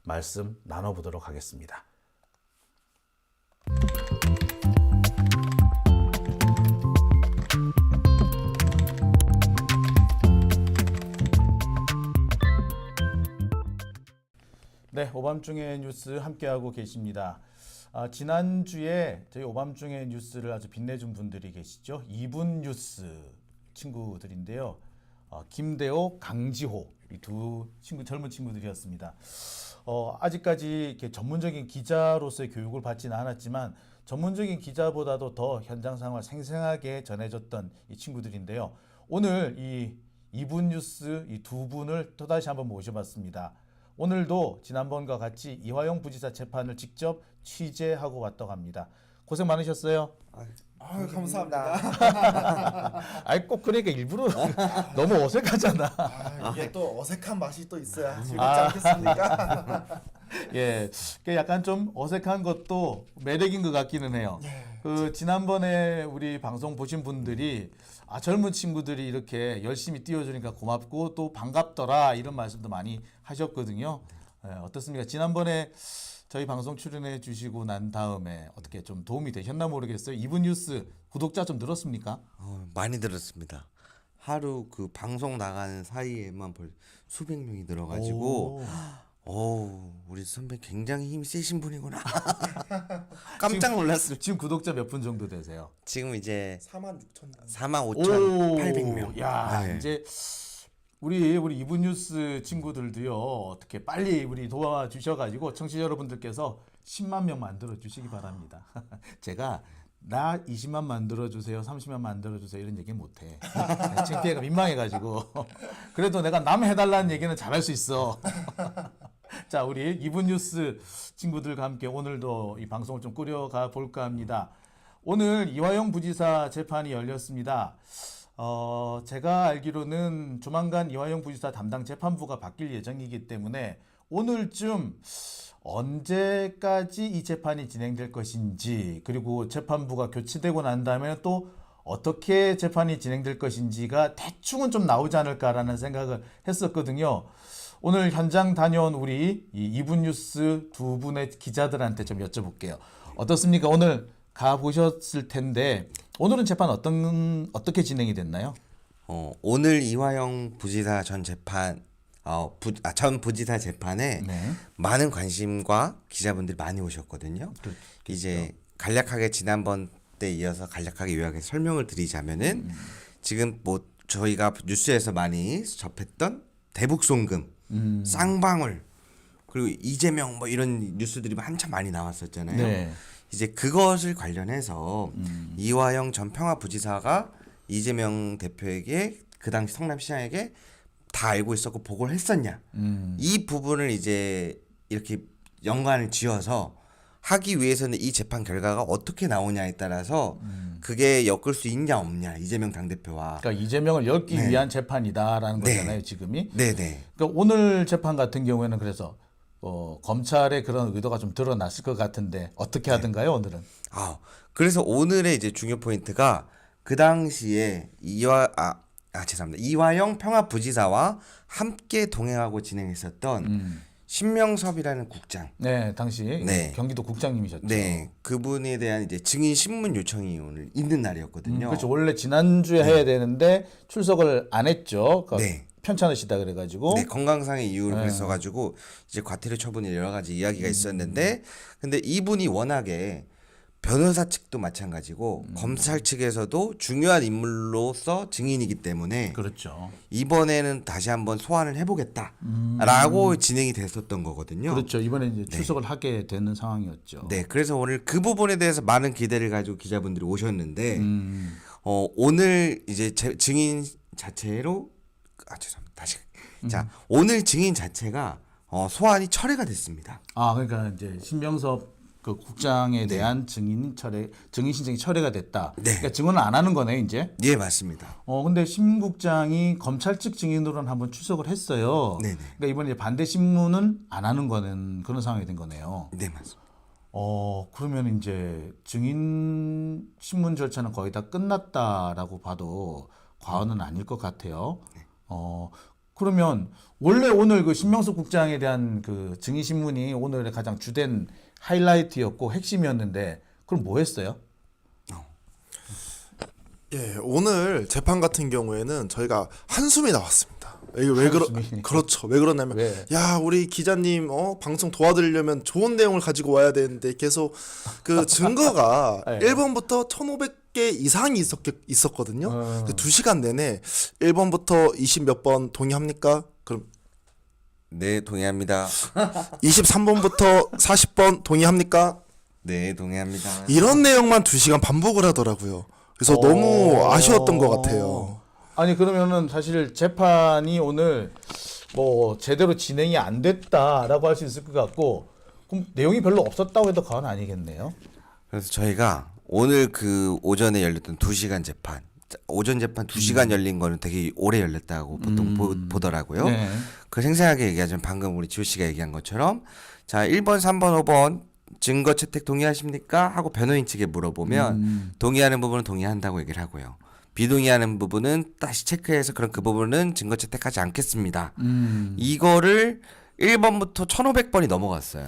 말씀 나눠보도록 하겠습니다. 네, 오밤중의 뉴스 함께하고 계십니다. 지난주에 저희 오밤중의 뉴스를 아주 빛내준 분들이 계시죠. 2분 뉴스 친구들인데요. 김대호, 강지호 이 두 젊은 친구들이었습니다. 아직까지 이렇게 전문적인 기자로서의 교육을 받지는 않았지만 전문적인 기자보다도 더 현장 상황을 생생하게 전해줬던 이 친구들인데요. 오늘 이 2분 뉴스 이 두 분을 또다시 한번 모셔봤습니다. 오늘도 지난번과 같이 이화영 부지사 재판을 직접 취재하고 왔다고 합니다. 고생 많으셨어요. 아유, 감사합니다. 아이 꼭 그러니까 일부러 너무 어색하잖아. 이게 또 어색한 맛이 또 있어야 즐겁지 않겠습니까? 예, 약간 좀 어색한 것도 매력인 것 같기는 해요. 그 지난번에 우리 방송 보신 분들이 젊은 친구들이 이렇게 열심히 띄워주니까 고맙고 또 반갑더라 이런 말씀도 많이 하셨거든요. 어떻습니까? 지난번에 저희 방송 출연해 주시고 난 다음에 어떻게 좀 도움이 되셨나 모르겠어요. 2분 뉴스 구독자 좀 늘었습니까? 많이 들었습니다. 하루 그 방송 나가는 사이에만 벌 수백 명이 늘어가지고 우리 선배 굉장히 힘이 세신 분이구나. 깜짝 놀랐어요. 지금 구독자 몇 분 정도 되세요? 지금 이제 46,000. 45,800명. 야, 네. 이제 우리 2분 뉴스 친구들도요. 어떻게 빨리 우리 도와주셔가지고 청취자 여러분들께서 10만 명 만들어 주시기 바랍니다. 제가 나 20만 만들어 주세요, 30만 만들어 주세요 이런 얘기 못해. 창피해가 민망해가지고. 그래도 내가 남 해달라는 얘기는 잘할 수 있어. 자, 우리 2분 뉴스 친구들과 함께 오늘도 이 방송을 좀 꾸려가 볼까 합니다. 오늘 이화영 부지사 재판이 열렸습니다. 제가 알기로는 조만간 이화영 부지사 담당 재판부가 바뀔 예정이기 때문에 오늘쯤 언제까지 이 재판이 진행될 것인지, 그리고 재판부가 교체되고 난 다음에 또 어떻게 재판이 진행될 것인지가 대충은 좀 나오지 않을까라는 생각을 했었거든요. 오늘 현장 다녀온 우리 이 2분 뉴스 두 분의 기자들한테 좀 여쭤볼게요. 어떻습니까? 오늘 가보셨을 텐데 오늘은 재판 어떻게 진행이 됐나요? 오늘 이화영 부지사 전 재판 전 부지사 재판에 네. 많은 관심과 기자분들이 많이 오셨거든요. 이제 간략하게 지난번 때 이어서 간략하게 요약해서 설명을 드리자면은 지금 뭐 저희가 뉴스에서 많이 접했던 대북송금, 쌍방울, 그리고 이재명 뭐 이런 뉴스들이 한참 많이 나왔었잖아요. 네. 이제 그것을 관련해서 이화영 전 평화부지사가 이재명 대표에게 그 당시 성남시장에게 다 알고 있었고 보고를 했었냐, 이 부분을 이제 이렇게 연관을 지어서 하기 위해서는 이 재판 결과가 어떻게 나오냐에 따라서 그게 엮을 수 있냐 없냐, 이재명 당대표와. 그러니까 이재명을 엮기 네. 위한 재판이다라는 네. 거잖아요, 지금이. 네네. 그러니까 오늘 재판 같은 경우에는 그래서 검찰의 그런 의도가 좀 드러났을 것 같은데 어떻게 하든가요, 오늘은? 그래서 오늘의 이제 중요 포인트가 그 당시에 이화영 평화부지사와 함께 동행하고 진행했었던 신명섭이라는 국장. 네, 당시 네. 경기도 국장님이셨죠. 네, 그분에 대한 이제 증인 신문 요청이 오늘 있는 날이었거든요. 그렇죠. 원래 지난주에 해야 되는데 출석을 안 했죠. 그러니까 네. 편찮으시다 그래가지고. 네, 건강상의 이유로 네. 그랬어가지고 이제 과태료 처분이 여러 가지 이야기가 있었는데, 근데 이분이 워낙에 변호사 측도 마찬가지고 검찰 측에서도 중요한 인물로서 증인이기 때문에 그렇죠. 이번에는 다시 한번 소환을 해보겠다라고 진행이 됐었던 거거든요. 그렇죠. 이번에 이제 출석을 하게 되는 상황이었죠. 네, 그래서 오늘 그 부분에 대해서 많은 기대를 가지고 기자분들이 오셨는데, 오늘 이제 증인 자체로 죄송합니다. 다시. 자, 오늘 증인 자체가 소환이 철회가 됐습니다. 그러니까 이제 신명섭 그 국장에 대한 증인 신청이 철회가 됐다. 네. 그러니까 증언을 안 하는 거네요, 이제. 예, 맞습니다. 근데 심 국장이 검찰 측 증인으로는 한번 출석을 했어요. 네네. 그러니까 이번에 이제 반대 신문은 안 하는 거는 그런 상황이 된 거네요. 네, 맞습니다. 그러면 이제 증인 신문 절차는 거의 다 끝났다라고 봐도 과언은 아닐 것 같아요. 그러면 원래 오늘 그 신명수 국장에 대한 그 증인 신문이 오늘의 가장 주된 하이라이트였고 핵심이었는데 그럼 뭐 했어요? 예, 오늘 재판 같은 경우에는 저희가 한숨이 나왔습니다. 이게 왜 한숨이? 그렇죠. 왜 그러냐면 왜? 야, 우리 기자님 방송 도와드리려면 좋은 내용을 가지고 와야 되는데 계속 그 증거가 네. 1번부터 1,500개 이상이 있었거든요. 어. 2시간 내내 1번부터 20 몇 번 동의합니까? 그럼 네, 동의합니다. 23번부터 40번 동의합니까? 네, 동의합니다. 이런 내용만 2시간 반복을 하더라고요. 그래서 너무 아쉬웠던 것 같아요. 아니 그러면은 사실 재판이 오늘 뭐 제대로 진행이 안 됐다라고 할 수 있을 것 같고 그럼 내용이 별로 없었다고 해도 과언 아니겠네요. 그래서 저희가 오늘 그 오전에 열렸던 2시간 재판, 오전 재판 2시간 열린 거는 되게 오래 열렸다고 보통 보더라고요. 네. 그 생생하게 얘기하자면 방금 우리 지호 씨가 얘기한 것처럼 자 1번, 3번, 5번 증거 채택 동의하십니까? 하고 변호인 측에 물어보면 동의하는 부분은 동의한다고 얘기를 하고요. 비동의하는 부분은 다시 체크해서 그런 그 부분은 증거 채택하지 않겠습니다. 이거를 1번부터 1,500번이 넘어갔어요.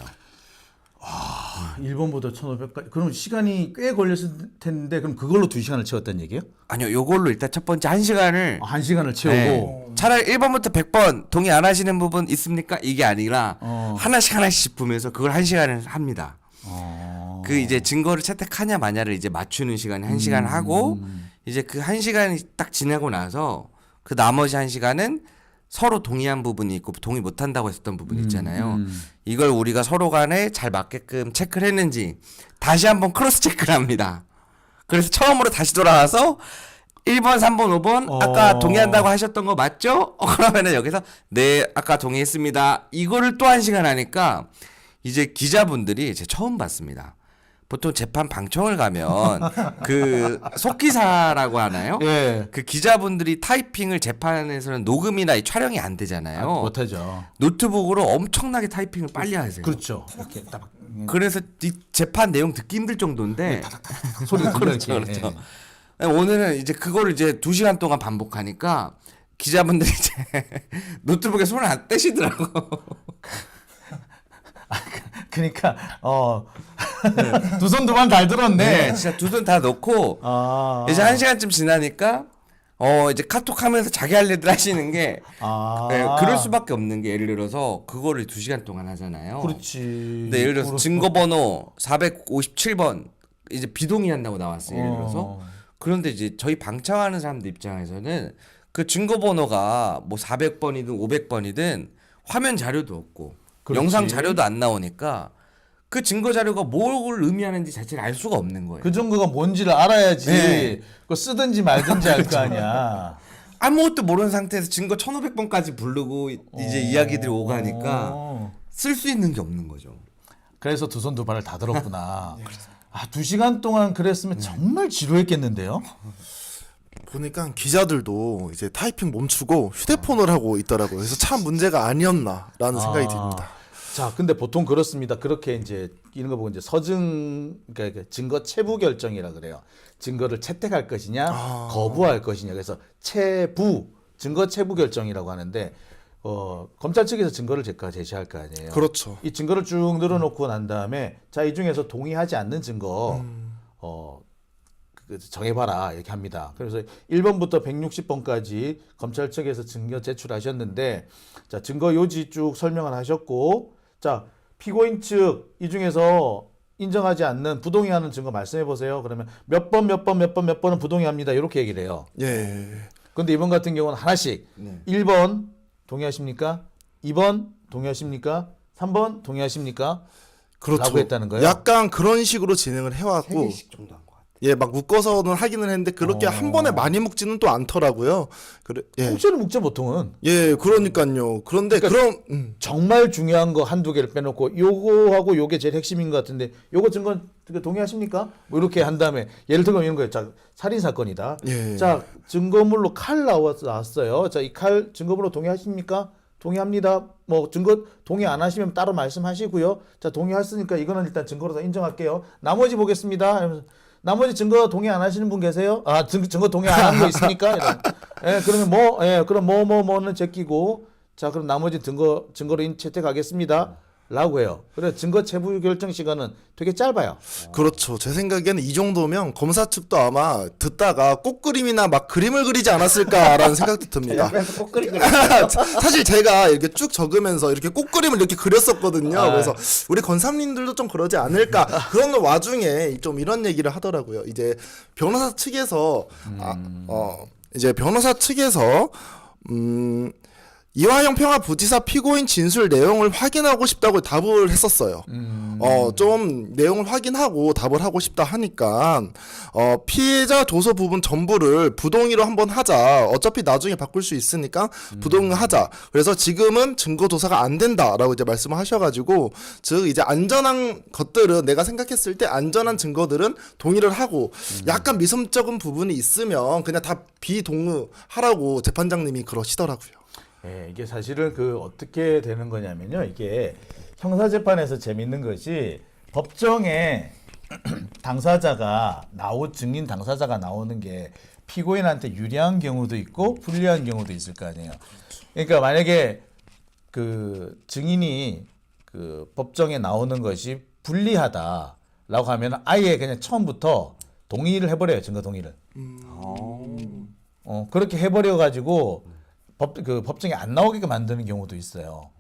1번보다 1,500까지. 그럼 시간이 꽤 걸렸을 텐데 그럼 그걸로 2시간을 채웠다는 얘기예요? 아니요, 요걸로 일단 첫 번째 1시간을 1시간을 채우고 차라리 1번부터 100번 동의 안 하시는 부분 있습니까? 이게 아니라 하나씩 짚으면서 그걸 1시간을 합니다. 그 이제 증거를 채택하냐 마냐를 이제 맞추는 시간에 1시간 하고 이제 그 1시간이 딱 지나고 나서 그 나머지 1시간은 서로 동의한 부분이 있고 동의 못 한다고 했었던 부분이 있잖아요. 이걸 우리가 서로 간에 잘 맞게끔 체크를 했는지 다시 한번 크로스 체크를 합니다. 그래서 처음으로 다시 돌아와서 1번, 3번, 5번 아까 동의한다고 하셨던 거 맞죠? 그러면은 여기서 네, 아까 동의했습니다. 이거를 또 1시간 하니까 이제 기자분들이 제가 처음 봤습니다. 보통 재판 방청을 가면 그 속기사라고 하나요? 예. 그 기자분들이 타이핑을 재판에서는 녹음이나 이 촬영이 안 되잖아요. 못하죠. 노트북으로 엄청나게 타이핑을 빨리 하세요. 그렇죠. 이렇게 딱 그래서 이 재판 내용 듣기 힘들 정도인데 소리가 그렇죠, 이렇게. 그렇죠. 오늘은 이제 그거를 이제 2시간 동안 반복하니까 기자분들이 이제 노트북에 손을 안 떼시더라고. 그러니까 두 손 두 발 잘 들었네. 네, 진짜 두 손 다 놓고 이제 1시간쯤 지나니까 이제 카톡 하면서 자기 할 일들 하시는 게 네, 그럴 수밖에 없는 게 예를 들어서 그거를 2시간 동안 하잖아요. 그렇지. 근데 예를 들어서 증거번호 457번 이제 비동의한다고 나왔어요. 예를 들어서 그런데 이제 저희 방청하는 사람들 입장에서는 그 증거번호가 뭐 400번이든 500번이든 화면 자료도 없고 그렇지. 영상 자료도 안 나오니까 그 증거 자료가 뭘 의미하는지 자체를 알 수가 없는 거예요. 그 증거가 뭔지를 알아야지. 네. 그거 쓰든지 말든지 할 거 아니야. 아무것도 모르는 상태에서 증거 1,500번까지 부르고 이제 이야기들이 오가니까 쓸 수 있는 게 없는 거죠. 그래서 두 손 두 발을 다 들었구나. 2시간 동안 그랬으면 정말 지루했겠는데요. 보니까 기자들도 이제 타이핑 멈추고 휴대폰을 하고 있더라고요. 그래서 참 문제가 아니었나라는 생각이 듭니다. 자, 근데 보통 그렇습니다. 그렇게 이제 이런 거 보고 이제 그러니까 증거 체부 결정이라 그래요. 증거를 채택할 것이냐, 거부할 것이냐. 그래서 증거 체부 결정이라고 하는데 검찰 측에서 증거를 제시할 거 아니에요. 그렇죠. 이 증거를 쭉 늘어놓고 난 다음에 자, 이 중에서 동의하지 않는 증거 정해봐라 이렇게 합니다. 그래서 1번부터 160번까지 검찰 측에서 증거 제출하셨는데 자, 증거 요지 쭉 설명을 하셨고 자, 피고인 측 이 중에서 인정하지 않는 부동의하는 증거 말씀해 보세요. 그러면 몇 번은 부동의합니다. 이렇게 얘기를 해요. 예. 그런데 이번 같은 경우는 하나씩 1번 동의하십니까? 2번 동의하십니까? 3번 동의하십니까? 그렇죠. 라고 했다는 거예요? 약간 그런 식으로 진행을 해왔고 3개씩 정도 한 것 같아요. 예, 막 묶어서는 하기는 했는데 그렇게 한 번에 많이 묶지는 또 않더라고요. 그래, 예, 통째로 묵죠 보통은. 예, 그러니까요. 그런데 그러니까 그럼 정말 중요한 거 한두 개를 빼놓고 요거하고 요게 제일 핵심인 것 같은데 요거 증거 동의하십니까? 뭐 이렇게 한 다음에 예를 들면 이런 거예요. 자, 살인 사건이다. 예. 자, 증거물로 칼 나왔어요. 자, 이 칼 증거물로 동의하십니까? 동의합니다. 뭐 증거 동의 안 하시면 따로 말씀하시고요. 자, 동의했으니까 이거는 일단 증거로서 인정할게요. 나머지 보겠습니다. 이러면서 나머지 증거 동의 안 하시는 분 계세요? 아, 증거 동의 안 하는 거 있습니까? 이런. 예, 그러면 뭐, 예, 그럼 뭐는 제끼고, 자, 그럼 나머지 증거로 채택하겠습니다. 라고 해요. 그래 증거 체부 결정 시간은 되게 짧아요. 그렇죠. 제 생각에는 이 정도면 검사 측도 아마 듣다가 꽃그림이나 막 그림을 그리지 않았을까라는 생각도 듭니다. 옆에서 꼭 그리고 사실 제가 이렇게 쭉 적으면서 이렇게 꽃그림을 이렇게 그렸었거든요. 아. 그래서 우리 권사님들도 좀 그러지 않을까. 그런 와중에 좀 이런 얘기를 하더라고요. 이제 변호사 측에서 이제 변호사 측에서 이화영 평화부지사 피고인 진술 내용을 확인하고 싶다고 답을 했었어요. 좀 내용을 확인하고 답을 하고 싶다 하니까 피해자 조서 부분 전부를 부동의로 한번 하자. 어차피 나중에 바꿀 수 있으니까 부동의 하자. 그래서 지금은 증거 조사가 안 된다라고 이제 말씀을 하셔가지고 즉 이제 안전한 것들은 내가 생각했을 때 안전한 증거들은 동의를 하고 약간 미심쩍은 부분이 있으면 그냥 다 비동의하라고 재판장님이 그러시더라고요. 예, 이게 사실은 어떻게 되는 거냐면요. 이게 형사재판에서 재밌는 것이 법정에 증인 당사자가 나오는 게 피고인한테 유리한 경우도 있고 불리한 경우도 있을 거 아니에요. 그러니까 만약에 증인이 법정에 나오는 것이 불리하다라고 하면 아예 그냥 처음부터 동의를 해버려요. 증거 동의를. 그렇게 해버려 가지고 법정에 안 나오게끔 만드는 경우도 있어요.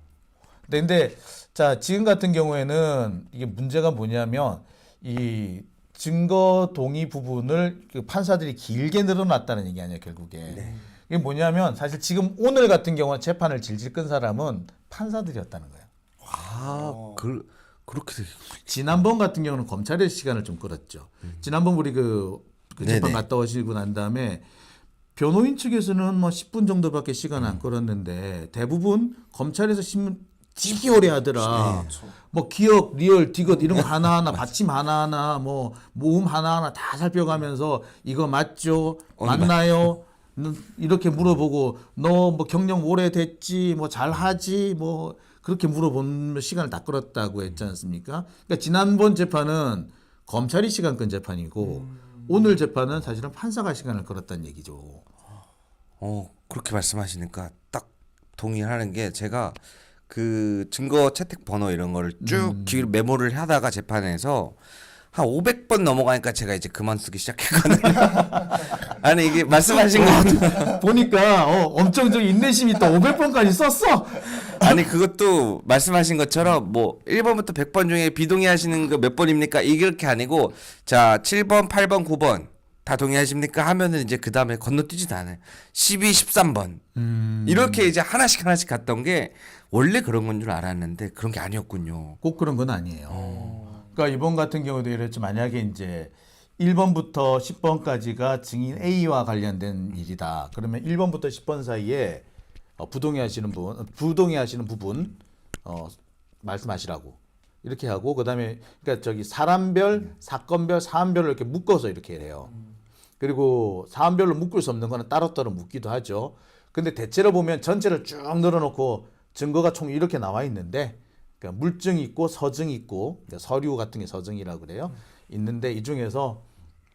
근데 자 지금 같은 경우에는 이게 문제가 뭐냐면 이 증거 동의 부분을 판사들이 길게 늘어났다는 얘기 아니에요 결국에. 네. 이게 뭐냐면 사실 지금 오늘 같은 경우는 재판을 질질 끈 사람은 판사들이었다는 거예요. 그렇게 지난번 같은 경우는 검찰의 시간을 좀 끌었죠. 지난번 우리 재판 네네. 갔다 오시고 난 다음에 변호인 측에서는 뭐 10분 정도밖에 시간 안 끌었는데 대부분 검찰에서 신문 되게 오래 하더라. 뭐 기억, 리얼, 디귿 이런 거 하나하나 받침 하나하나 뭐 모음 하나하나 다 살펴가면서 이거 맞죠? 맞나요? 이렇게 물어보고 너 뭐 경력 오래됐지? 뭐 잘하지? 뭐 그렇게 물어보는 시간을 다 끌었다고 했지 않습니까? 그러니까 지난번 재판은 검찰이 시간 끈 재판이고 오늘 재판은 사실은 판사가 시간을 끌었다는 얘기죠. 그렇게 말씀하시니까 딱 동의하는 게 제가 증거 채택 번호 이런 거를 쭉 메모를 하다가 재판에서 한 500번 넘어가니까 제가 이제 그만 쓰기 시작했거든요. 아니 이게 말씀하신 거 보니까 엄청 저 인내심이 있다. 500번까지 썼어. 아니 그것도 말씀하신 것처럼 뭐 1번부터 100번 중에 비동의하시는 거 몇 번입니까? 이렇게 아니고 자 7번, 8번, 9번 다 동의하십니까? 하면은 이제 그 다음에 건너뛰지도 않아요. 12, 13번 이렇게 이제 하나씩 갔던 게 원래 그런 건 줄 알았는데 그런 게 아니었군요. 꼭 그런 건 아니에요. 그러니까 이번 같은 경우도 이랬죠. 만약에 이제 1번부터 10번까지가 증인 A와 관련된 일이다. 그러면 1번부터 10번 사이에 부동의하시는 부분 말씀하시라고 이렇게 하고 그다음에 그러니까 저기 사람별, 사건별, 사안별로 이렇게 묶어서 이렇게 해요. 그리고 사안별로 묶을 수 없는 거는 따로따로 묶기도 하죠. 근데 대체로 보면 전체를 쭉 늘어놓고 증거가 총 이렇게 나와 있는데 그러니까 물증이 있고 서증이 있고 그러니까 서류 같은 게 서증이라고 그래요. 있는데 이 중에서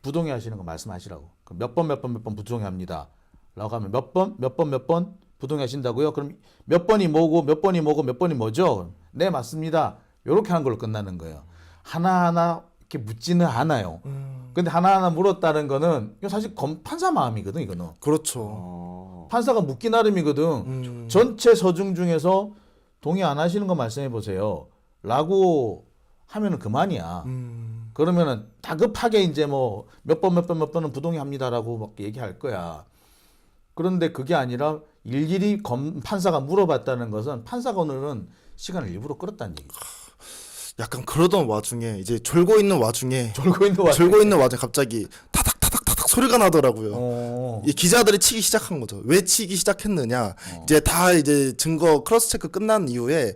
부동의하시는 거 말씀하시라고. 몇 번 부동의합니다. 라고 하면 몇 번 부동의하신다고요? 그럼 몇 번이 뭐고 몇 번이 뭐죠? 네 맞습니다. 이렇게 하는 걸로 끝나는 거예요. 하나하나 이렇게 묻지는 않아요. 근데 하나하나 물었다는 거는 이거 사실 판사 마음이거든 이거는. 그렇죠. 판사가 묻기 나름이거든. 전체 서중 중에서 동의 안 하시는 거 말씀해 보세요. 라고 하면은 그만이야. 그러면은 다급하게 이제 뭐 몇 번은 부동의합니다라고 막 얘기할 거야. 그런데 그게 아니라 일일이 판사가 물어봤다는 것은 판사가 오늘은 시간을 일부러 끌었다는 얘기죠. 약간 그러던 와중에 이제 졸고 있는 와중에 갑자기 타닥타닥 소리가 나더라고요. 이 기자들이 치기 시작한 거죠. 왜 치기 시작했느냐? 이제 증거 크로스 체크 끝난 이후에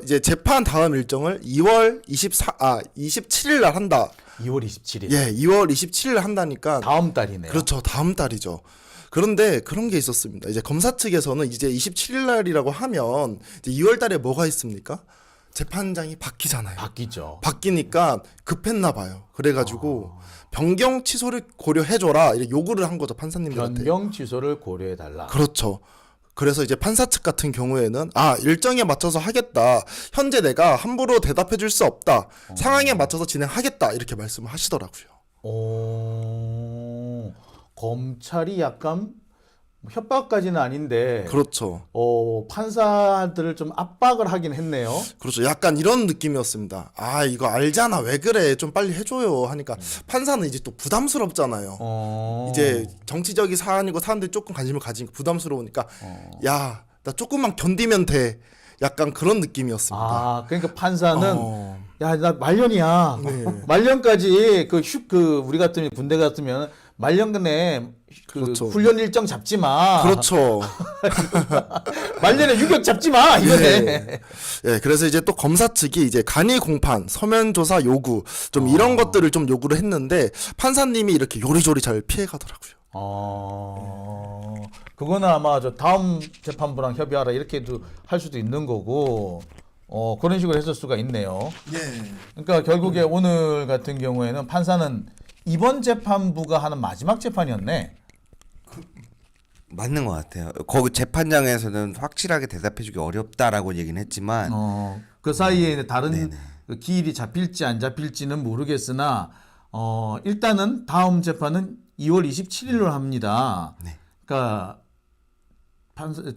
이제 재판 다음 일정을 2월 27일 날 한다. 2월 27일. 예, 2월 27일 한다니까. 다음 달이네요. 그렇죠. 다음 달이죠. 그런데 그런 게 있었습니다. 이제 검사 측에서는 이제 27일 날이라고 하면 이제 2월 달에 뭐가 있습니까? 재판장이 바뀌잖아요. 바뀌죠. 바뀌니까 급했나 봐요. 그래가지고 변경 취소를 고려해줘라 이렇게 요구를 한 거죠 판사님들한테. 변경 취소를 고려해 달라. 그렇죠. 그래서 이제 판사 측 같은 경우에는 일정에 맞춰서 하겠다. 현재 내가 함부로 대답해 줄 수 없다. 상황에 맞춰서 진행하겠다. 이렇게 말씀을 하시더라고요. 검찰이 약간 협박까지는 아닌데 그렇죠. 판사들을 좀 압박을 하긴 했네요. 그렇죠. 약간 이런 느낌이었습니다. 이거 알잖아. 왜 그래? 좀 빨리 해줘요. 하니까 판사는 이제 또 부담스럽잖아요. 이제 정치적인 사안이고 사람들이 조금 관심을 가지니까 부담스러우니까 야, 나 조금만 견디면 돼. 약간 그런 느낌이었습니다. 그러니까 판사는 야, 나 말년이야. 말년까지 우리 같으면 군대 같으면 말년에 그렇죠. 훈련 일정 잡지 마. 그렇죠. 말년에 유격 잡지 마. 이거네. 예, 그래서 이제 또 검사 측이 이제 간이 공판, 서면 조사 요구 좀 이런 것들을 좀 요구를 했는데 판사님이 이렇게 요리조리 잘 피해가더라고요. 그거는 아마 저 다음 재판부랑 협의하라 이렇게도 할 수도 있는 거고 그런 식으로 했을 수가 있네요. 예. 그러니까 결국에 오늘 같은 경우에는 판사는 이번 재판부가 하는 마지막 재판이었네. 맞는 것 같아요. 거기 재판장에서는 확실하게 대답해주기 어렵다라고 얘기는 했지만 그 사이에 다른 그 기일이 잡힐지 안 잡힐지는 모르겠으나 일단은 다음 재판은 2월 27일로 합니다. 네. 그러니까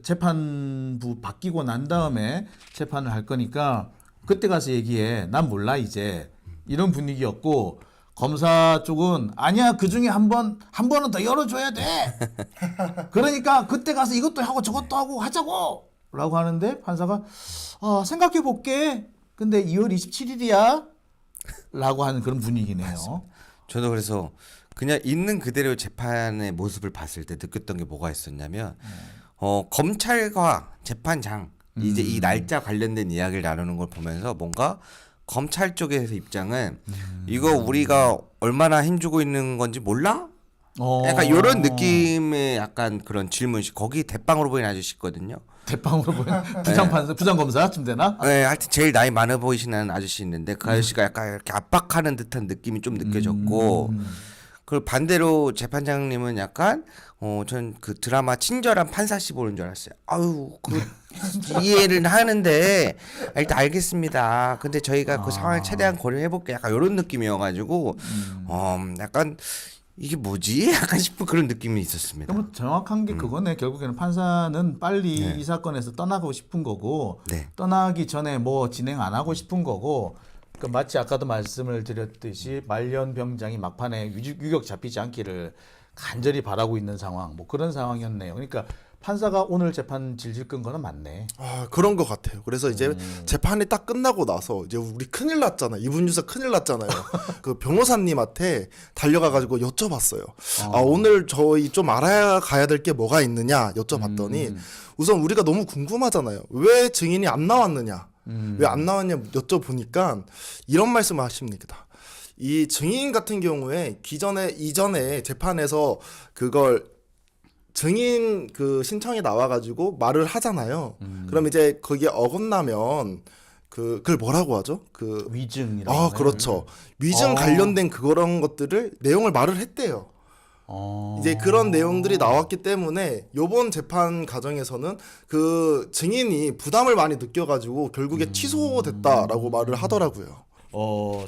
재판부 바뀌고 난 다음에 재판을 할 거니까 그때 가서 얘기해. 난 몰라 이제. 이런 분위기였고 검사 쪽은 아니야 그중에 한 번은 더 열어줘야 돼. 그러니까 그때 가서 이것도 하고 저것도 하고 하자고 라고 하는데 판사가 생각해 볼게. 근데 2월 27일이야 라고 하는 그런 분위기네요. 맞습니다. 저도 그래서 그냥 있는 그대로 재판의 모습을 봤을 때 느꼈던 게 뭐가 있었냐면 검찰과 재판장 이제 이 날짜 관련된 이야기를 나누는 걸 보면서 뭔가 검찰 쪽에서 입장은 이거 우리가 얼마나 힘주고 있는 건지 몰라? 약간 이런 느낌의 약간 그런 질문식. 거기 대빵으로 보이는 아저씨 있거든요. 대빵으로 보이는 부장검사쯤 되나? 네, 하여튼 제일 나이 많아 보이시는 아저씨 있는데 그 아저씨가 약간 이렇게 압박하는 듯한 느낌이 좀 느껴졌고 그리고 반대로 재판장님은 약간 전 그 드라마 친절한 판사씨 보는 줄 알았어요. 이해를 하는데 일단 알겠습니다. 근데 저희가 그 상황을 최대한 고려해 볼게요. 약간 이런 느낌이어가지고 약간 이게 뭐지? 약간 싶은 그런 느낌이 있었습니다. 너무 정확한 게 그거네. 결국에는 판사는 빨리 이 사건에서 떠나고 싶은 거고 떠나기 전에 뭐 진행 안 하고 싶은 거고 마치 아까도 말씀을 드렸듯이 말년 병장이 막판에 유격 잡히지 않기를 간절히 바라고 있는 상황, 뭐 그런 상황이었네요. 그러니까 판사가 오늘 재판 질질 끈 거는 맞네. 그런 것 같아요. 그래서 이제 재판이 딱 끝나고 나서 이제 우리 큰일 났잖아요. 이분 유서 큰일 났잖아요. 그 변호사님한테 달려가가지고 여쭤봤어요. 오늘 저희 좀 알아가야 될 게 뭐가 있느냐 여쭤봤더니 우선 우리가 너무 궁금하잖아요. 왜 증인이 안 나왔느냐? 왜 안 나왔냐 여쭤보니까 이런 말씀을 하십니다. 이 증인 같은 경우에 이전에 재판에서 그걸 증인 그 신청이 나와가지고 말을 하잖아요. 그럼 이제 거기에 어긋나면 그걸 뭐라고 하죠? 위증이라고. 그렇죠. 위증 관련된 그런 것들을 내용을 말을 했대요. 이제 그런 내용들이 나왔기 때문에 요번 재판 과정에서는 그 증인이 부담을 많이 느껴가지고 결국에 취소됐다라고 말을 하더라고요.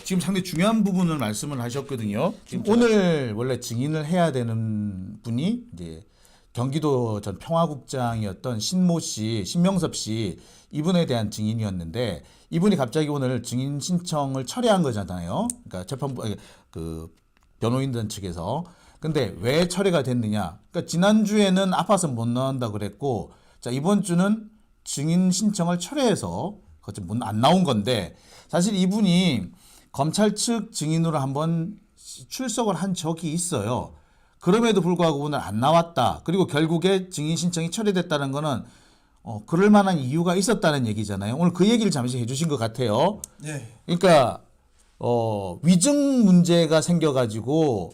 지금 상당히 중요한 부분을 말씀을 하셨거든요. 지금 오늘 원래 증인을 해야 되는 분이 이제 경기도 전 평화국장이었던 신명섭 씨 이분에 대한 증인이었는데 이분이 갑자기 오늘 증인 신청을 철회한 거잖아요. 그러니까 재판부 그 변호인단 측에서. 근데 왜 철회가 됐느냐? 그러니까 지난주에는 아파서 못 나온다 그랬고, 자 이번 주는 증인 신청을 철회해서 안 나온 건데 사실 이분이 검찰 측 증인으로 한번 출석을 한 적이 있어요. 그럼에도 불구하고 오늘 안 나왔다. 그리고 결국에 증인 신청이 철회됐다는 거는 그럴 만한 이유가 있었다는 얘기잖아요. 오늘 그 얘기를 잠시 해주신 것 같아요. 네. 그러니까 위증 문제가 생겨가지고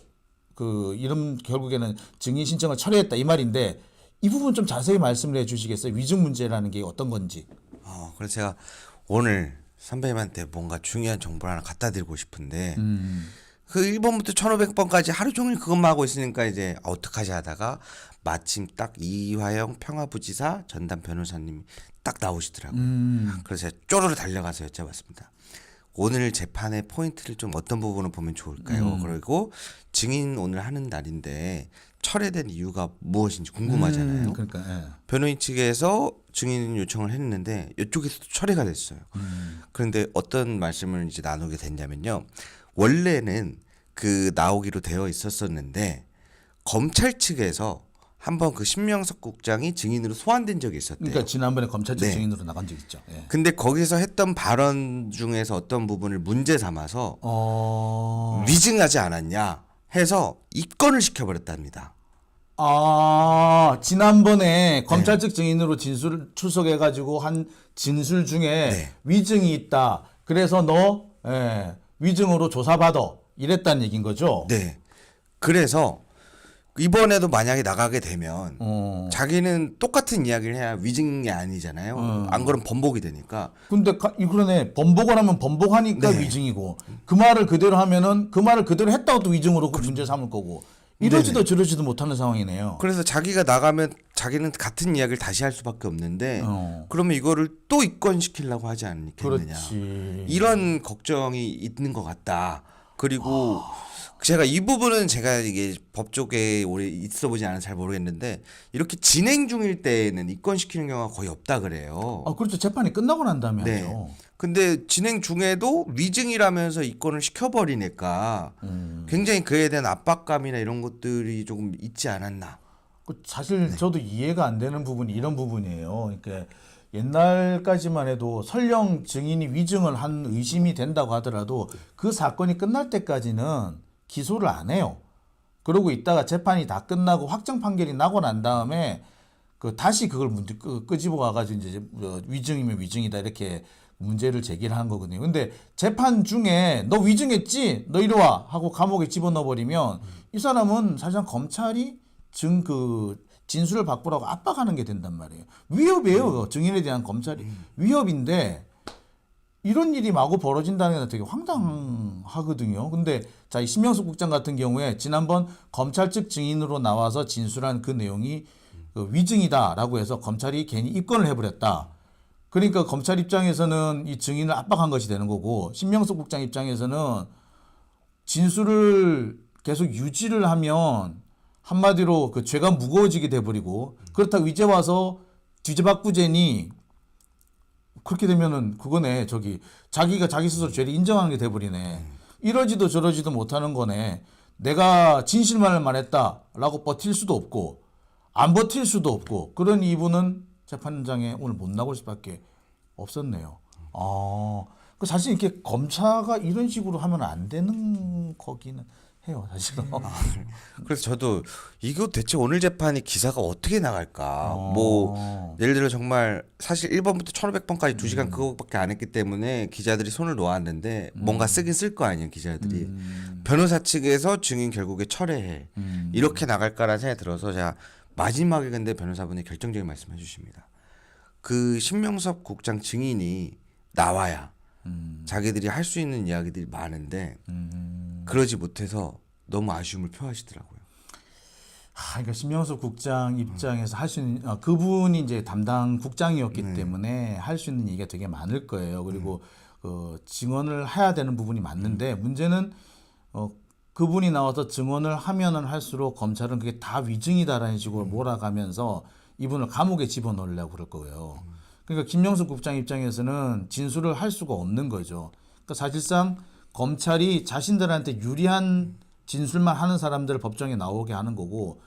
이름 결국에는 증인 신청을 철회했다 이 말인데 이 부분 좀 자세히 말씀을 해주시겠어요? 위증 문제라는 게 어떤 건지. 그래서 제가 오늘 선배님한테 뭔가 중요한 정보를 하나 갖다 드리고 싶은데 그 1번부터 1500번까지 하루 종일 그것만 하고 있으니까 이제 어떡하지 하다가 마침 딱 이화영 평화부지사 전담 변호사님이 딱 나오시더라고요. 그래서 제가 쪼르르 달려가서 여쭤봤습니다. 오늘 재판의 포인트를 좀 어떤 부분을 보면 좋을까요? 그리고 증인 오늘 하는 날인데 철회된 이유가 무엇인지 궁금하잖아요. 그러니까 예. 변호인 측에서 증인 요청을 했는데 이쪽에서도 철회가 됐어요. 그런데 어떤 말씀을 이제 나누게 됐냐면요. 원래는 그 나오기로 되어 있었었는데 검찰 측에서 한번 그 신명석 국장이 증인으로 소환된 적이 있었대요. 그러니까 지난번에 검찰 측 네. 증인으로 나간 적 있죠. 예. 근데 거기서 했던 발언 중에서 어떤 부분을 문제 삼아서 위증하지 않았냐 해서 입건을 시켜버렸답니다. 지난번에 검찰 측 증인으로 진술 출석해가지고 한 진술 중에 네. 위증이 있다. 그래서 너 위증으로 조사받아. 이랬다는 얘기인 거죠. 네. 그래서 이번에도 만약에 나가게 되면 자기는 똑같은 이야기를 해야 위증이 아니잖아요. 안 그러면 번복이 되니까. 근데 그러네. 번복을 하면 번복하니까 네. 위증이고 그 말을 그대로 하면은 그 말을 그대로 했다고 또 위증으로 그 문제 삼을 거고 이러지도 저러지도 못하는 상황이네요. 그래서 자기가 나가면 자기는 같은 이야기를 다시 할 수밖에 없는데 그러면 이거를 또 입건시키려고 하지 않겠느냐. 그렇지. 이런 걱정이 있는 것 같다. 그리고 제가 이 부분은 제가 이게 법 쪽에 오래 있어 보지 않아서 잘 모르겠는데 이렇게 진행 중일 때에는 입건시키는 경우가 거의 없다 그래요. 그렇죠. 재판이 끝나고 난 다음에 네. 하죠. 근데 진행 중에도 위증이라면서 입건을 시켜버리니까 굉장히 그에 대한 압박감이나 이런 것들이 조금 있지 않았나. 사실 저도 이해가 안 되는 부분이 이런 부분이에요. 그러니까 옛날까지만 해도 설령 증인이 위증을 한 의심이 된다고 하더라도 그 사건이 끝날 때까지는 기소를 안 해요. 그러고 있다가 재판이 다 끝나고 확정 판결이 나고 난 다음에 다시 그걸 끄집어 와가지고 이제 위증이면 위증이다 이렇게 문제를 제기를 한 거거든요. 근데 재판 중에 너 위증했지? 너 이리 와 하고 감옥에 집어넣어 버리면 이 사람은 사실상 검찰이 진술을 바꾸라고 압박하는 게 된단 말이에요. 위협이에요. 증인에 대한 검찰이 위협인데 이런 일이 마구 벌어진다는 게 되게 황당하거든요. 근데 자, 이 신명숙 국장 같은 경우에 지난번 검찰 측 증인으로 나와서 진술한 그 내용이 위증이다라고 해서 검찰이 괜히 입건을 해버렸다. 그러니까 검찰 입장에서는 이 증인을 압박한 것이 되는 거고 신명숙 국장 입장에서는 진술을 계속 유지를 하면 한마디로 그 죄가 무거워지게 돼버리고 그렇다고 이제 와서 뒤져바꾸제니 그렇게 되면은 그거네. 자기가 자기 스스로 죄를 인정하는 게 돼버리네. 이러지도 저러지도 못하는 거네. 내가 진실만을 말했다라고 버틸 수도 없고 안 버틸 수도 없고 그런 이분은 재판장에 오늘 못 나올 수밖에 없었네요. 사실 이렇게 검사가 이런 식으로 하면 안 되는 거기는 해요, 사실은. 그래서 저도 이거 대체 오늘 재판이 기사가 어떻게 나갈까. 뭐 예를 들어 정말 사실 1번부터 1500번까지 2시간 그거밖에 안 했기 때문에 기자들이 손을 놓았는데 뭔가 쓰긴 쓸 거 아니에요, 기자들이. 변호사 측에서 증인 결국에 철회해. 이렇게 나갈까라는 생각이 들어서 제가 마지막에 근데 변호사분이 결정적인 말씀해 주십니다. 그 신명섭 국장 증인이 나와야 자기들이 할 수 있는 이야기들이 많은데 그러지 못해서 너무 아쉬움을 표하시더라고요. 그러니까 신명섭 국장 입장에서 할 수 있는 그분이 이제 담당 국장이었기 때문에 할 수 있는 얘기가 되게 많을 거예요. 그리고 증언을 해야 되는 부분이 맞는데 문제는 그분이 나와서 증언을 하면은 할수록 검찰은 그게 다 위증이다라는 식으로 몰아가면서 이분을 감옥에 집어넣으려고 그럴 거예요. 그러니까 김명수 국장 입장에서는 진술을 할 수가 없는 거죠. 그러니까 사실상 검찰이 자신들한테 유리한 진술만 하는 사람들을 법정에 나오게 하는 거고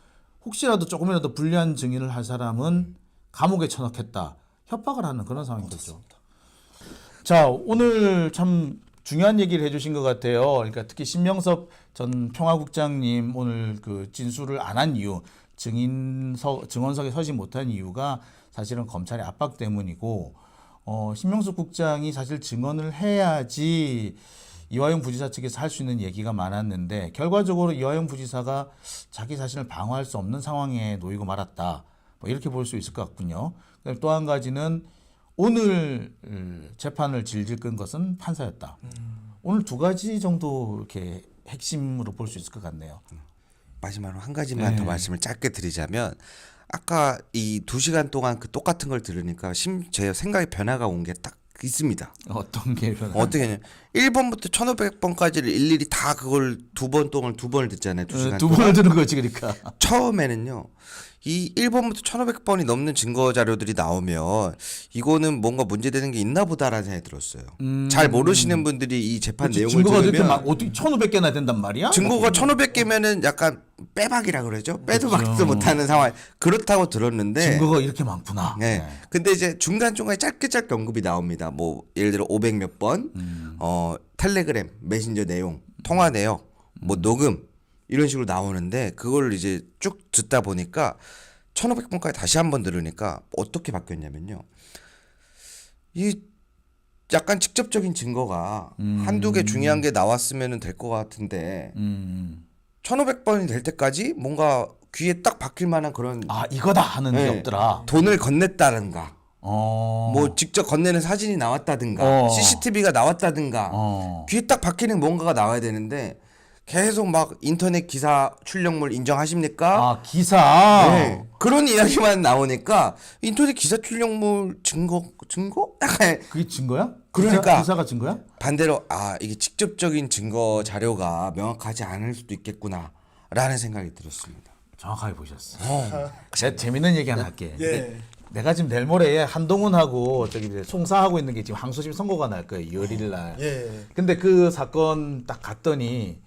혹시라도 조금이라도 불리한 증인을 할 사람은 감옥에 쳐넣겠다. 협박을 하는 그런 상황인 거죠. 자, 오늘 참 중요한 얘기를 해주신 것 같아요. 그러니까 특히 신명섭 전 평화국장님 오늘 그 진술을 안 한 이유, 증언석에 서지 못한 이유가 사실은 검찰의 압박 때문이고 신명섭 국장이 사실 증언을 해야지 이화영 부지사 측에서 할 수 있는 얘기가 많았는데 결과적으로 이화영 부지사가 자기 자신을 방어할 수 없는 상황에 놓이고 말았다. 뭐 이렇게 볼 수 있을 것 같군요. 또 한 가지는 오늘 재판을 질질 끈 것은 판사였다. 오늘 두 가지 정도 이렇게 핵심으로 볼 수 있을 것 같네요. 마지막으로 한 가지만 더 말씀을 짧게 드리자면 아까 이 2시간 동안 그 똑같은 걸 들으니까 제 생각에 변화가 온 게 딱 있습니다. 어떤 게 어떻게 하냐? 1번부터 1500번까지를 일일이 다 그걸 2번 동안 2번을 듣잖아요. 2시간 두 동안. 번을 들은 거지 그러니까. 처음에는요. 이 1번부터 1500번이 넘는 증거 자료들이 나오면 이거는 뭔가 문제되는 게 있나 보다라는 생각이 들었어요. 잘 모르시는 분들이 이 재판 그치, 내용을 증거가 이렇게 들으면 막 어떻게 1,500개나 된단 말이야? 증거가 1500개면은 약간 빼박이라 그러죠. 빼도 박도 못하는 상황. 그렇다고 들었는데 증거가 이렇게 많구나. 네. 근데 이제 중간중간에 짧게 언급이 나옵니다. 뭐 예를 들어 500 몇 번, 텔레그램, 메신저 내용, 통화 내역, 뭐 녹음 이런 식으로 나오는데 그걸 이제 쭉 듣다 보니까 1500번까지 다시 한번 들으니까 어떻게 바뀌었냐면요. 이 약간 직접적인 증거가 한두 개 중요한 게 나왔으면 될 것 같은데 1500번이 될 때까지 뭔가 귀에 딱 박힐 만한 그런 아 이거다 하는 게 없더라. 돈을 건넸다든가 어. 뭐 직접 건네는 사진이 나왔다든가 CCTV가 나왔다든가 귀에 딱 박히는 뭔가가 나와야 되는데 계속 막 인터넷 기사 출력물 인정하십니까? 아 기사. 네. 그런 이야기만 나오니까 인터넷 기사 출력물 증거? 약간 그게 증거야? 그러니까. 기사가 증거야? 반대로 이게 직접적인 증거 자료가 명확하지 않을 수도 있겠구나라는 생각이 들었습니다. 정확하게 보셨어. 제가 재밌는 얘기 하나 할게. 내가 지금 내일 모레에 한동훈하고 저기 이제 송사하고 있는 게 지금 항소심 선고가 날 거예요. 2월 1일 날. 근데 그 사건 딱 갔더니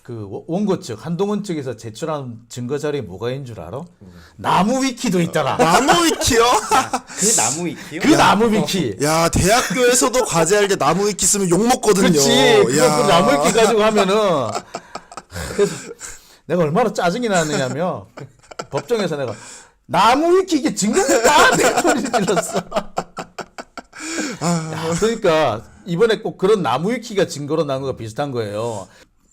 그 원고 측 한동훈 측에서 제출한 증거 자료에 뭐가 있는 줄 알아? 나무 위키도 있더라. 나무 위키요? 그 나무 위키요? 그 나무 위키. 야, 대학교에서도 과제할 때 나무 위키 쓰면 욕 먹거든요. 그렇지. 그 야. 나무 위키 가지고 하면은 그래서 내가 얼마나 짜증이 나느냐면 법정에서 내가 나무 위키 이게 증거입니까? 내가 소리를 질렀어. 야, 그러니까 이번에 꼭 그런 나무 위키가 증거로 나온 거가 비슷한 거예요.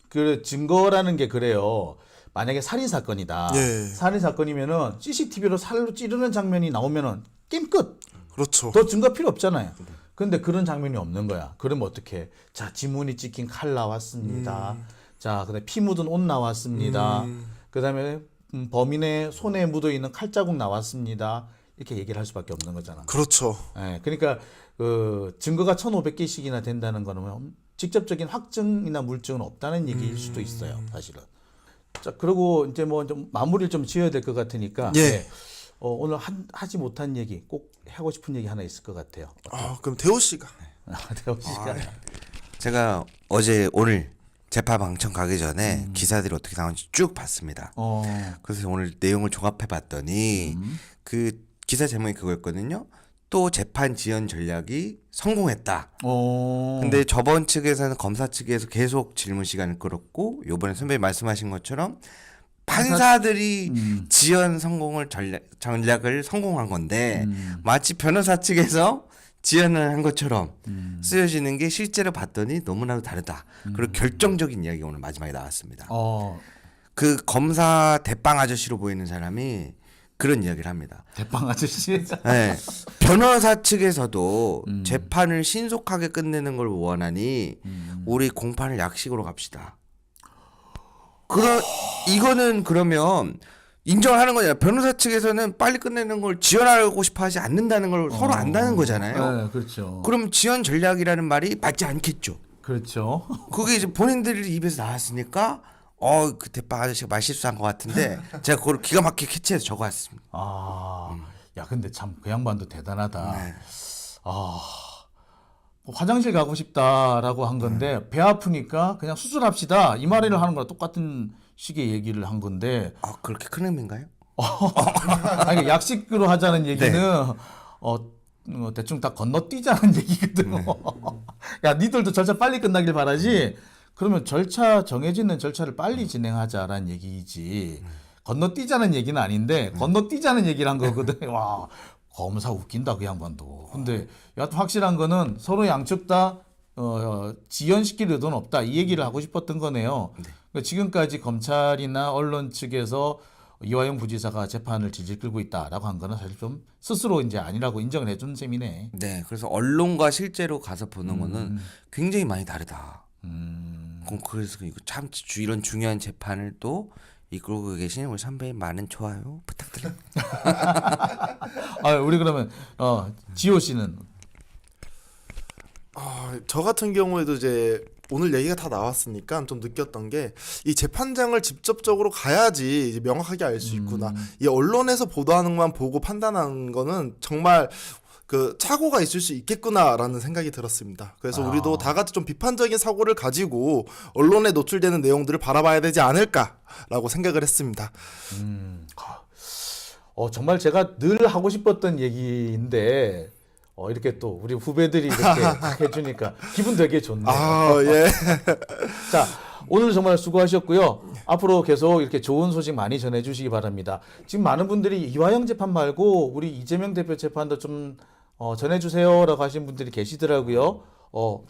그 증거라는 게 그래요. 만약에 살인 사건이다. 살인 사건이면은 CCTV로 살로 찌르는 장면이 나오면은 게임 끝. 그렇죠. 더 증거 필요 없잖아요. 근데 그런 장면이 없는 거야. 그러면 어떻게? 자, 지문이 찍힌 칼 나왔습니다. 자, 그다음에 피 묻은 옷 나왔습니다. 그다음에 범인의 손에 묻어 있는 칼자국 나왔습니다. 이렇게 얘기를 할 수밖에 없는 거잖아. 그렇죠. 예, 그러니까 그 증거가 1,500개씩이나 된다는 거는 직접적인 확증이나 물증은 없다는 얘기일 수도 있어요, 사실은. 자, 그리고 이제 뭐 좀 마무리를 좀 지어야 될 것 같으니까 오늘 하지 못한 얘기 꼭 하고 싶은 얘기 하나 있을 것 같아요. 그럼 대호 씨가. 대호 씨가. 제가 오늘 재판 방청 가기 전에 기사들이 어떻게 나오는지 쭉 봤습니다. 그래서 오늘 내용을 종합해 봤더니 그 기사 제목이 그거였거든요. 또 재판 지연 전략이 성공했다. 근데 저번 측에서는 검사 측에서 계속 질문 시간을 끌었고 요번에 선배님 말씀하신 것처럼 판사들이 지연 성공을 전략을 성공한 건데 마치 변호사 측에서 지연을 한 것처럼 쓰여지는 게 실제로 봤더니 너무나도 다르다. 그리고 결정적인 이야기가 오늘 마지막에 나왔습니다. 그 검사 대빵 아저씨로 보이는 사람이 그런 이야기를 합니다. 대빵 아저씨. 네. 변호사 측에서도 재판을 신속하게 끝내는 걸 원하니 우리 공판을 약식으로 갑시다. 이거는 그러면 인정을 하는 거잖아요. 변호사 측에서는 빨리 끝내는 걸 지연하고 싶어 하지 않는다는 걸 서로 안다는 거잖아요. 네, 그렇죠. 그럼 지연 전략이라는 말이 맞지 않겠죠. 그렇죠. 그게 이제 본인들 입에서 나왔으니까 그 대빵 아저씨가 말실수한 것 같은데 제가 그걸 기가 막히게 캐치해서 적어왔습니다. 야, 근데 참 그 양반도 대단하다. 화장실 가고 싶다라고 한 건데 배 아프니까 그냥 수술합시다 이 말을 하는 거랑 똑같은 식의 얘기를 한 건데. 그렇게 큰 의미인가요? 아니 약식으로 하자는 얘기는 대충 다 건너뛰자는 얘기거든. 야, 니들도 절차 빨리 끝나길 바라지. 그러면 정해지는 절차를 빨리 진행하자라는 얘기이지. 건너뛰자는 얘기는 아닌데 건너뛰자는 얘기를 한 거거든. 와, 검사 웃긴다 그 양반도. 근데 여하튼 확실한 거는 서로 양측 다 지연시킬 의도는 없다 이 얘기를 하고 싶었던 거네요. 그러니까 지금까지 검찰이나 언론 측에서 이화영 부지사가 재판을 질질 끌고 있다라고 한 거는 사실 좀 스스로 이제 아니라고 인정을 해준 셈이네. 네, 그래서 언론과 실제로 가서 보는 거는 굉장히 많이 다르다. 그래서 이거 참 이런 중요한 재판을 또 이끌고 계신 우리 선배님 많은 좋아요 부탁드립니다. 우리 그러면 지호 씨는 저 같은 경우에도 이제 오늘 얘기가 다 나왔으니까 좀 느꼈던 게 이 재판장을 직접적으로 가야지 이제 명확하게 알 수 있구나. 이 언론에서 보도하는 것만 보고 판단하는 거는 정말 그 착오가 있을 수 있겠구나라는 생각이 들었습니다. 그래서 우리도 다 같이 좀 비판적인 사고를 가지고 언론에 노출되는 내용들을 바라봐야 되지 않을까라고 생각을 했습니다. 정말 제가 늘 하고 싶었던 얘기인데 이렇게 또 우리 후배들이 이렇게 딱 해주니까 기분 되게 좋네요. 예. 자, 오늘 정말 수고하셨고요. 앞으로 계속 이렇게 좋은 소식 많이 전해주시기 바랍니다. 지금 많은 분들이 이화영 재판 말고 우리 이재명 대표 재판도 좀 전해주세요라고 하시는 분들이 계시더라고요.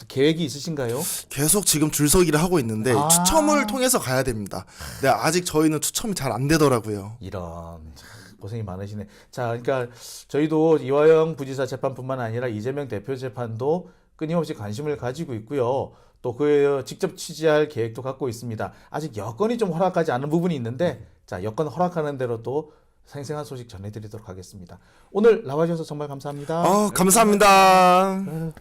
계획이 있으신가요? 계속 지금 줄서기를 하고 있는데 추첨을 통해서 가야 됩니다. 네, 아직 저희는 추첨이 잘 안 되더라고요. 이런 고생이 많으시네. 자, 그러니까 저희도 이화영 부지사 재판뿐만 아니라 이재명 대표 재판도 끊임없이 관심을 가지고 있고요. 또 그에 직접 취재할 계획도 갖고 있습니다. 아직 여건이 좀 허락하지 않은 부분이 있는데 자, 여건 허락하는 대로 또 생생한 소식 전해드리도록 하겠습니다. 오늘 나와주셔서 정말 감사합니다. 감사합니다.